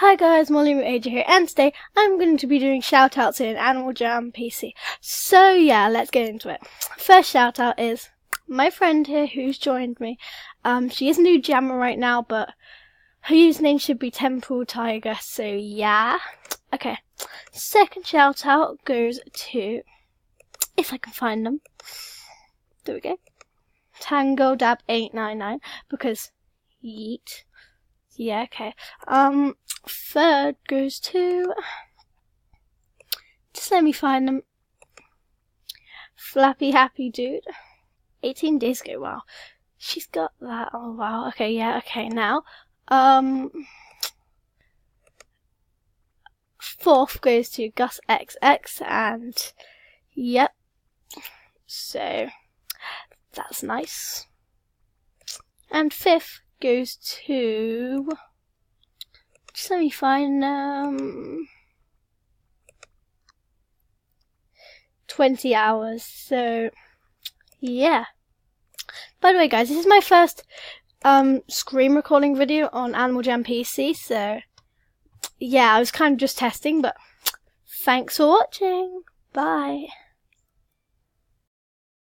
Hi guys, Molly with AJ here, and today I'm going to be doing shoutouts in Animal Jam PC. So yeah, let's get into it. First shoutout is my friend here who's joined me. She is a new jammer right now, but her username should be Temple Tiger, so yeah. Okay, second shoutout goes to, if I can find them, there we go, Tango Dab 899, because yeet. Yeah, okay. Third goes to, just let me find them, Flappy Happy Dude, 18 days ago, wow. She's got that, oh wow, okay, yeah, okay, now, fourth goes to Gus XX, and, yep, so, that's nice. And fifth goes to, just let me find 20 hours, so yeah. By the way guys, this is my first screen recording video on Animal Jam PC, so yeah, I was kind of just testing, but thanks for watching, bye.